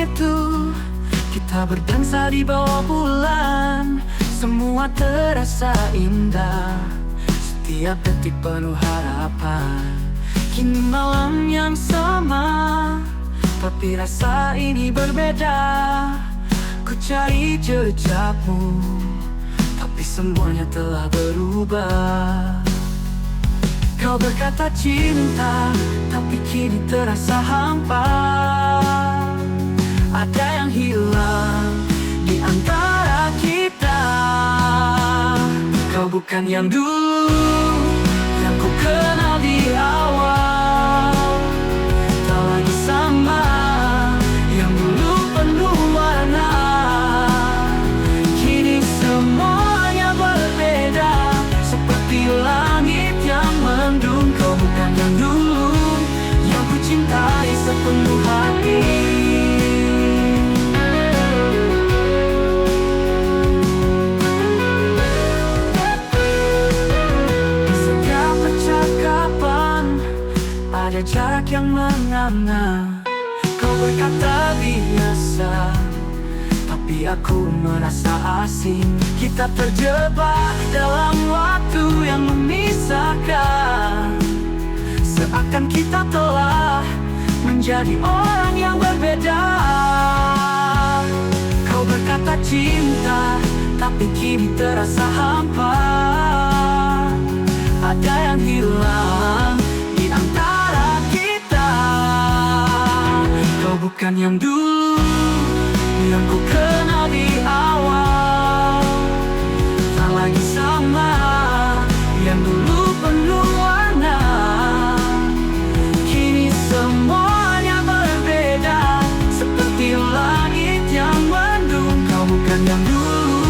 itu kita berdansa di bawah bulan. Semua terasa indah, setiap detik penuh harapan. Kini malam yang sama, tapi rasa ini berbeda. Ku cari jejakmu, tapi semuanya telah berubah. Kau berkata cinta, tapi kini terasa hampa. Ada yang hilang di antara kita. Kau bukan yang dulu, yang ku kenal di awal. Tak lagi sama, yang dulu penuh warna. Kini semuanya berbeda, seperti langit yang mendung. Kau bukan yang dulu, yang ku cintai sepenuh hati. Ada jarak yang menganga. Kau berkata biasa, tapi aku merasa asing. Kita terjebak dalam waktu yang memisahkan. Seakan kita telah menjadi orang yang berbeda. Kau berkata cinta, tapi kini terasa hampa. Ada yang hilang di antara kita. Kau bukan yang dulu, yang ku kenal di awal. Tak lagi sama, yang dulu penuh warna. Kini semuanya berbeda, seperti langit yang mendung. Kau bukan yang dulu,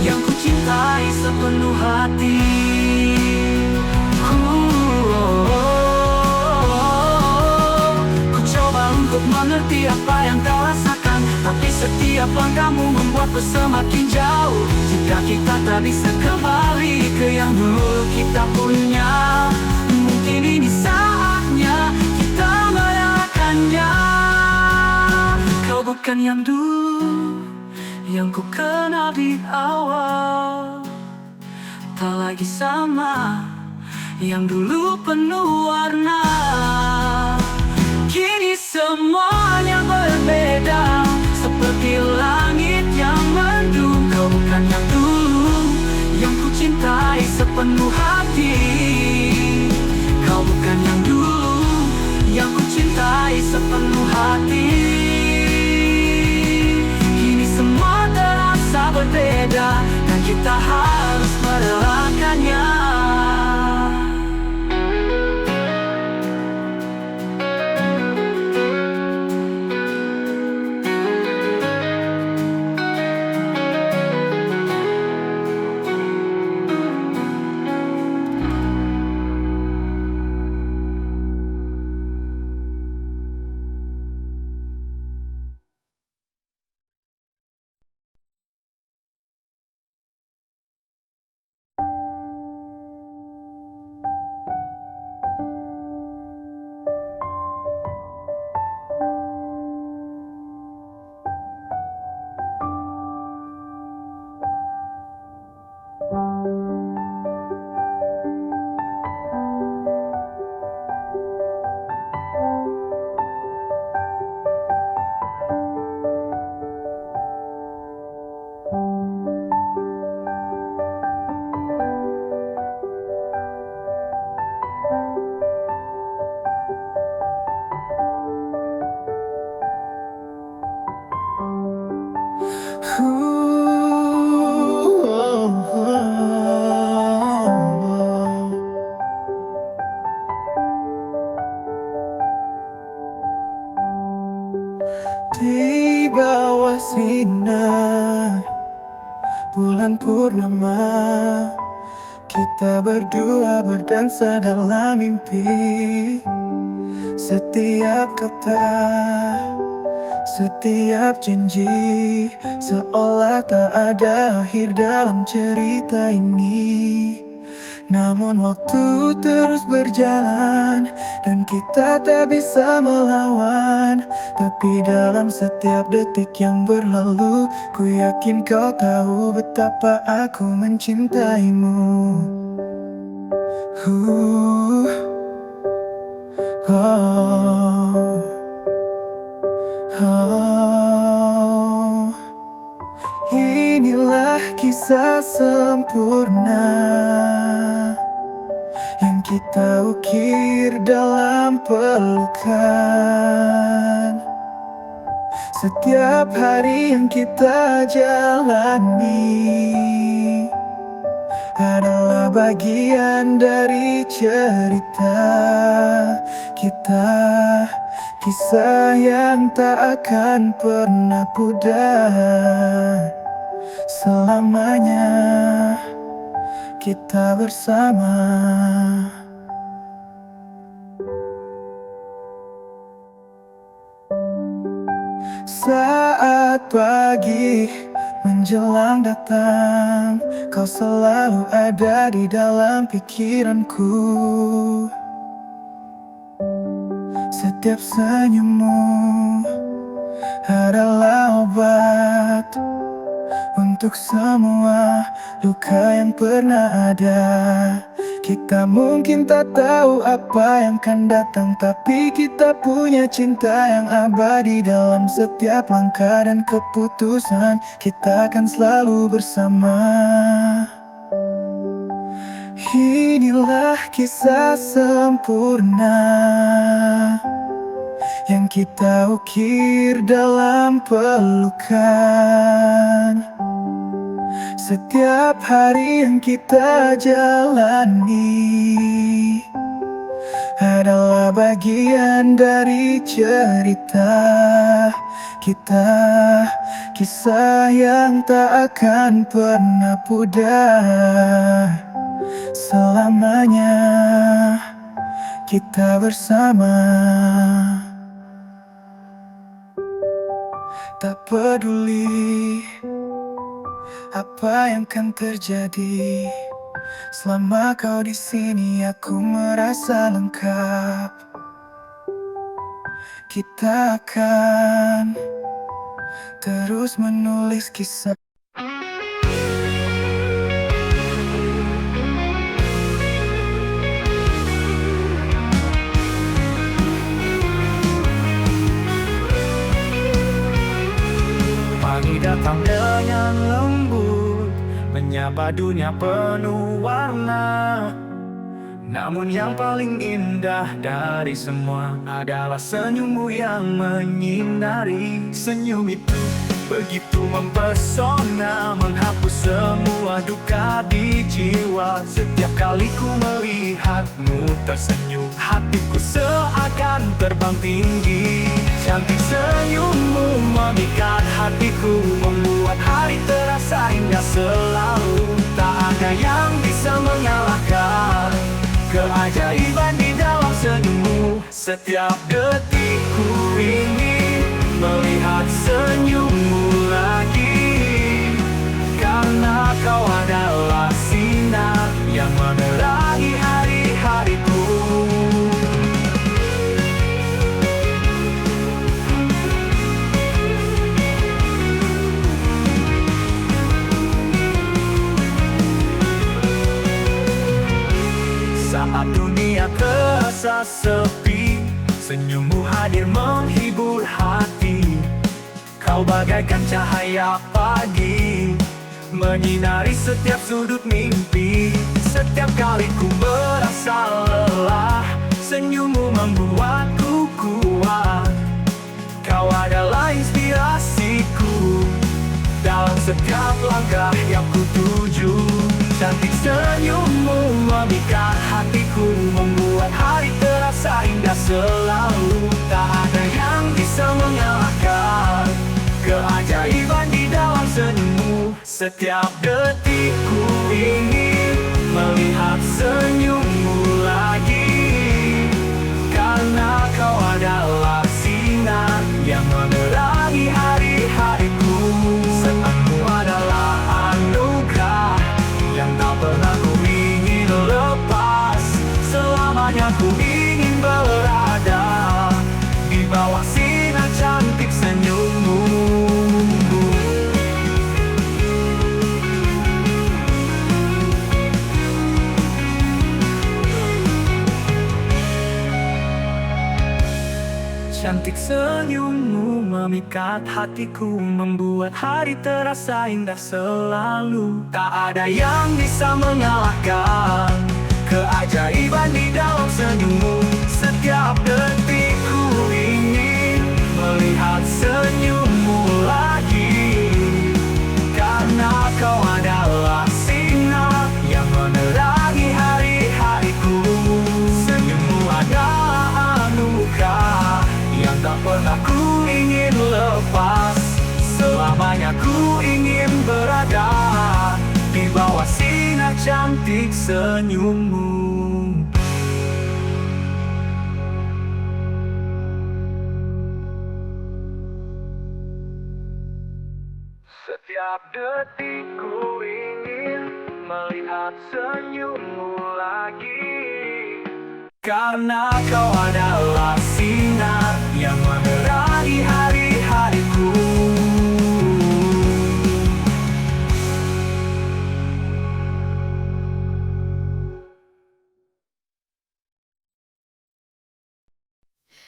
yang ku cintai sepenuh hati. Untuk mengerti apa yang kau rasakan, tapi setiap langkahmu membuatku semakin jauh. Jika kita tak bisa kembali ke yang dulu kita punya, mungkin ini saatnya kita merayakannya. Kau bukan yang dulu, yang ku kenal di awal. Tak lagi sama, yang dulu penuh warna. Kini semuanya berbeda, seperti langit yang mendung. Kau bukan yang dulu, yang ku cintai sepenuh hati. Kau bukan yang dulu, yang ku cintai sepenuh hati. Kini semua terasa berbeda, dan kita harus merelakannya. Di bawah sinar bulan purnama, kita berdua berdansa dalam mimpi. Setiap kata, setiap janji, seolah tak ada akhir dalam cerita ini. Namun waktu terus berjalan, dan kita tak bisa melawan. Tapi dalam setiap detik yang berlalu, ku yakin kau tahu betapa aku mencintaimu. Oh, oh. Inilah kisah sempurna yang kita ukir dalam pelukan. Setiap hari yang kita jalani adalah bagian dari cerita kita. Kisah yang tak akan pernah pudar. Selamanya kita bersama. Saat pagi menjelang datang, kau selalu ada di dalam pikiranku. Setiap senyummu adalah obat untuk semua luka yang pernah ada. Kita mungkin tak tahu apa yang akan datang, tapi kita punya cinta yang abadi. Dalam setiap langkah dan keputusan, kita akan selalu bersama. Inilah kisah sempurna yang kita ukir dalam pelukan. Setiap hari yang kita jalani adalah bagian dari cerita kita. Kisah yang tak akan pernah pudar. Selamanya kita bersama. Tak peduli apa yang akan terjadi, selama kau di sini aku merasa lengkap. Kita akan terus menulis kisah. Pagi datang dengan lembut, menyapa dunia penuh warna. Namun yang paling indah dari semua adalah senyummu yang menyinari. Senyum itu begitu mempesona, menghapus semua duka di jiwa. Setiap kali ku melihatmu tersenyum, hatiku seakan terbang tinggi. Cantik senyummu memikat hatiku, membuat hari terasa indah selalu. Tak ada yang bisa mengalahkan keajaiban di dalam senyummu. Setiap detik ku ingin melihat senyummu lagi, karena kau adalah sinar yang menerangi hari-hariku. Saat dunia terasa sepi, senyummu hadir menghibur hati. Kau bagaikan cahaya pagi, menyinari setiap sudut mimpi. Setiap kali ku merasa lelah, senyummu membuatku kuat. Kau adalah inspirasiku dalam setiap langkah yang ku tuju. Cantik senyummu memikat hatiku, membuat hari terasa indah selalu. Tak ada yang bisa mengalahkan keajaiban di dalam senyummu. Setiap detik ku ingin melihat senyummu lagi, karena kau adalah sinar yang menerangi hari-hariku. Senyummu adalah anugerah yang tak pernah ku ingin lepas. Selamanya ku ingin berada di bawah sinar cahaya Cantik senyummu memikat hatiku, membuat hari terasa indah selalu. Tak ada yang bisa mengalahkan keajaiban di dalam senyummu. Setiap detikku ingin melihat senyummu lagi, karena kau adalah sinar yang menerangi hari-hariku. Senyummu adalah anugerah yang tak pernah ku ingin lepas. Selamanya ku ingin berada di bawah sinar cantik senyummu. Setiap detik ku ingin melihat senyummu lagi, karena kau adalah sinar yang menerangi hari-hariku.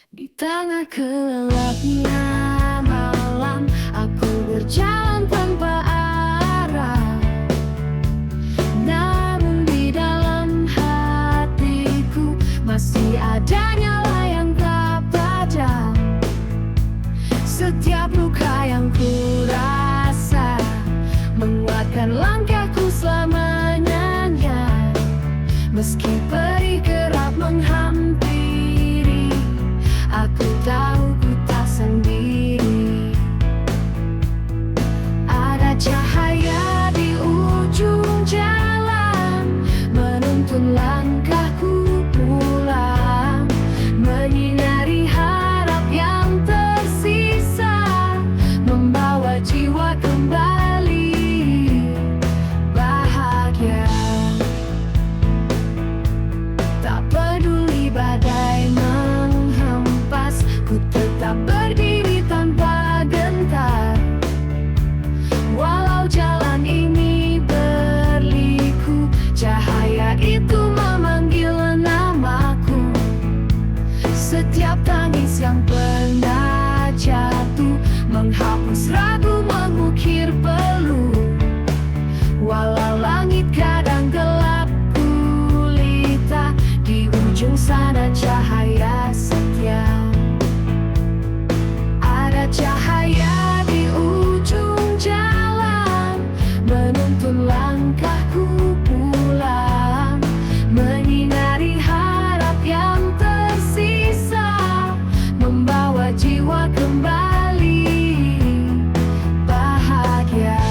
Di tengah gelapnya malam, aku berjalan tanpa arah. Namun di dalam hatiku masih ada nyala yang tak padam. Setiap luka yang ku rasa menguatkan langkahku selamanya. Meski perih kerap menghampiri, aku tahu ku tak sendiri. Ada cahaya di ujung jalan, menuntun langkahku pulang, menyinari harap yang tersisa, membawa jiwa kembali bahagia. Tak peduli badai menghempas, ku tetap berdiri tanpa gentar. Walau jalan ini berliku, cahaya itu memanggil namaku. Setiap tangis yang pernah jatuh menghapus ragu, mengukir peluh. Walau langit kadang gelap gulita, di ujung sana cahaya setia. Ada cahaya di ujung jalan, menuntun langkahku pulang, menyinari harap yang tersisa, membawa jiwa kembali bahagia.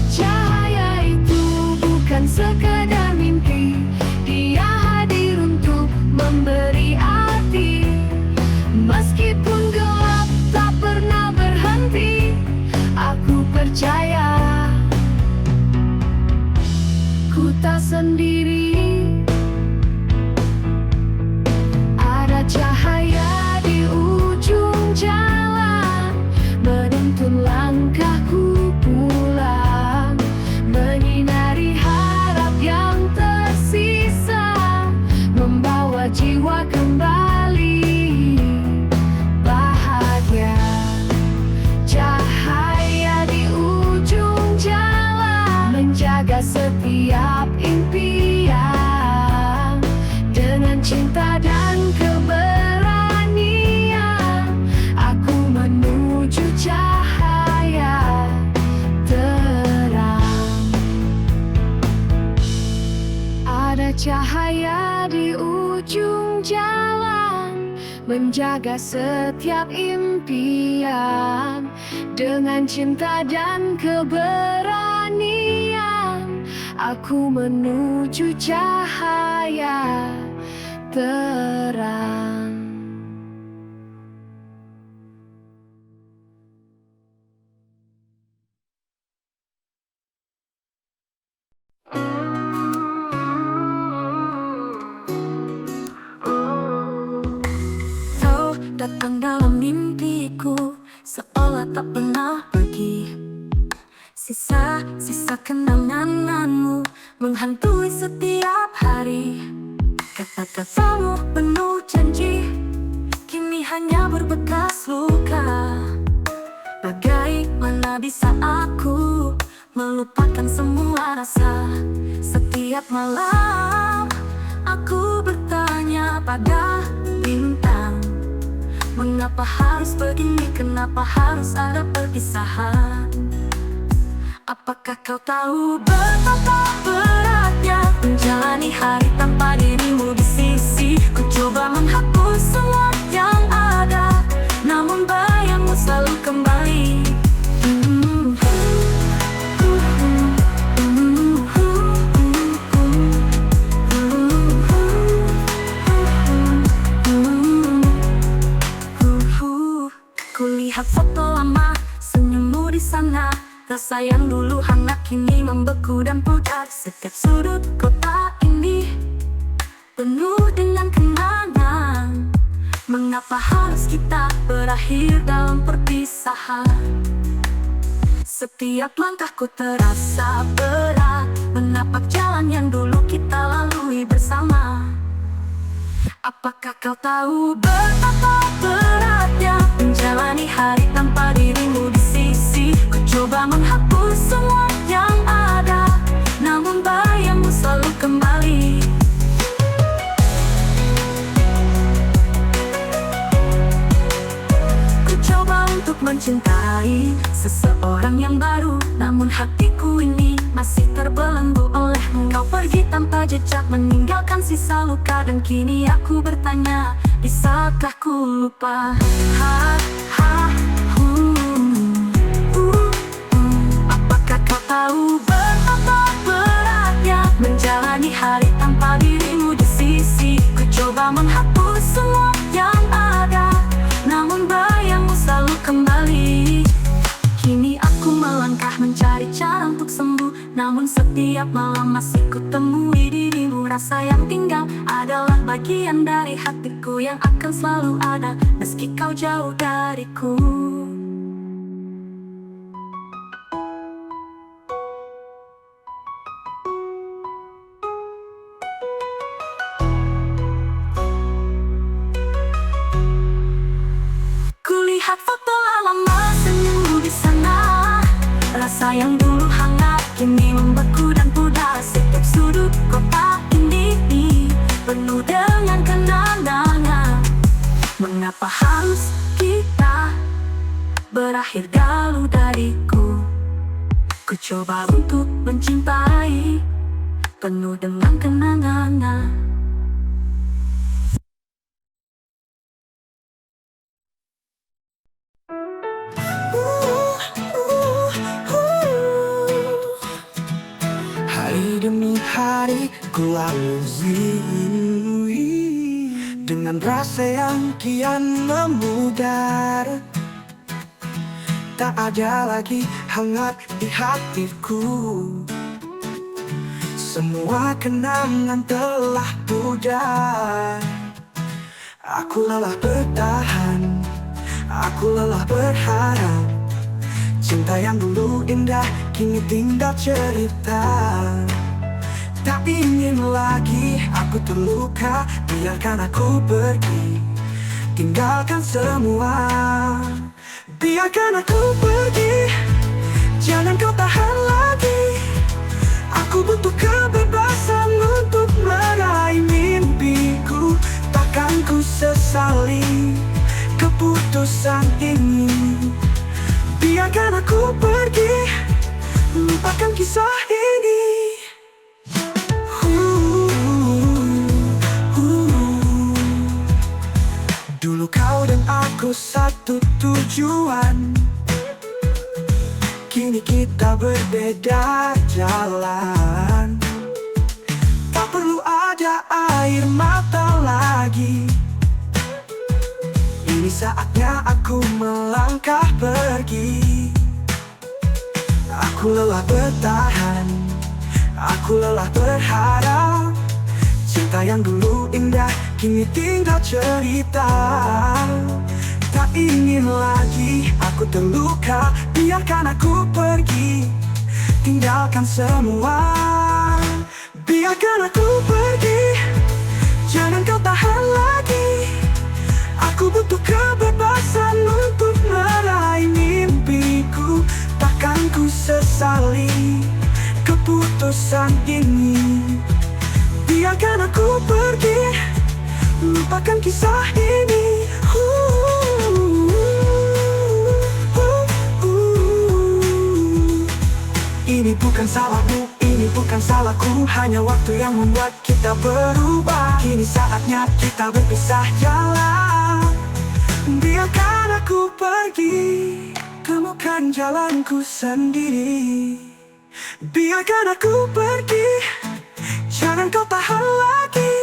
Cahaya itu bukan sekadar mimpi, dia hadir untuk memberi arti. Meskipun gelap tak pernah berhenti, aku percaya ku tak sendiri. Ada cahaya di ujung jalan, menuntun langkahku pulang, menyinari harap yang tersisa, membawa jiwa kembali bahagia. Cahaya di ujung jalan menjaga setiap impian, dengan cinta dan keberanian aku menuju cahaya terang. Ada cahaya di ujung jalan menjaga setiap impian, dengan cinta dan keberanian aku menuju cahaya terang. Kau datang dalam mimpiku, seolah tak pernah pergi. Sisa-sisa kenanganmu menghantui setiap hari. Kata-katamu penuh janji, kini hanya berbekas luka. Bagaimana bisa aku melupakan semua rasa? Setiap malam aku bertanya pada bintang, mengapa harus begini, kenapa harus ada perpisahan? Apakah kau tahu betapa beratnya menjalani hari tanpa dirimu di sisi? Ku coba menghapus semua yang ada, namun bayangmu selalu kembali. Kulihat foto lama, senyummu di sana. Rasa yang dulu hangat kini membeku dan pudar. Setiap sudut kota ini penuh dengan kenangan. Mengapa harus kita berakhir dalam perpisahan? Setiap langkahku terasa berat, menapak jalan yang dulu kita lalui bersama. Apakah kau tahu betapa beratnya menjalani hari tanpa dirimu di sisi? Ku coba menghapus semua yang ada, namun bayangmu selalu kembali. Ku coba untuk mencintai seseorang yang baru, namun hatiku ini masih terbelenggu olehmu. Kau pergi tanpa jejak, meninggalkan sisa luka. Dan kini aku bertanya, bisakah ku lupa? Apakah kau tahu betapa beratnya menjalani hari tanpa dirimu di sisi? Ku coba menghapus semua yang ada, namun bayangmu selalu kembali. Kini aku melangkah mencari cara untuk sembuh, namun setiap malam masih kutemui dirimu. Rasa yang tinggal adalah bagian dari hatiku yang akan selalu ada meski kau jauh dariku. Kulihat foto lama, senyummu di sana. Rasa yang dulu hangat kini membeku dan pudar. Setiap sudut kota ini penuh dengan kenangan. Mengapa harus kita berakhir jauh dariku? Ku coba untuk mencintai penuh dengan kenangan. Hari demi hari ku lalui dengan rasa yang kian memudar. Tak ada lagi hangat di hatiku. Semua kenangan telah pudar. Aku lelah bertahan, aku lelah berharap. Cinta yang dulu indah kini tinggal cerita. Tak ingin lagi aku terluka, biarkan aku pergi, tinggalkan semua. Biarkan aku pergi, jangan kau tahan lagi. Aku butuh kebebasan untuk meraih mimpiku. Takkan ku sesali keputusan ini. Biarkan aku pergi, lupakan kisah ini. Dulu kau dan aku satu tujuan, kini kita berbeda jalan. Tak perlu ada air mata lagi. Ini saatnya aku melangkah pergi. Aku lelah bertahan, aku lelah berharap. Cinta yang dulu indah kini tinggal cerita. Tak ingin lagi aku terluka, biarkan aku pergi, tinggalkan semua. Biarkan aku pergi, Jangan kau tahan lagi. Aku butuh kebebasan untuk meraih mimpiku. Takkan ku sesali keputusan ini. Biarkan aku pergi, lupakan kisah ini. Ini bukan salahmu, ini bukan salahku. Hanya waktu yang membuat kita berubah. Kini saatnya kita berpisah jalan. Biarkan aku pergi, temukan jalanku sendiri. Biarkan aku pergi, jangan kau tahan lagi.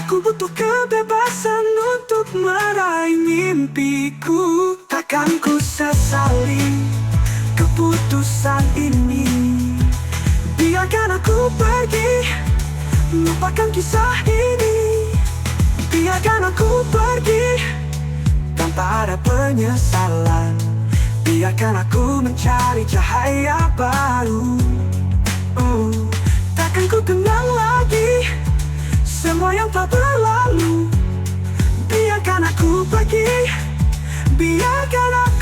Aku butuh kebebasan untuk meraih mimpiku. Takkan ku sesali keputusan ini. Biarkan aku pergi, lupakan kisah ini. Biarkan aku pergi tanpa ada penyesalan. Biarkan aku mencari cahaya baru. Takkan ku tenang lagi semua yang telah berlalu. Biarkan aku pergi, biarkan aku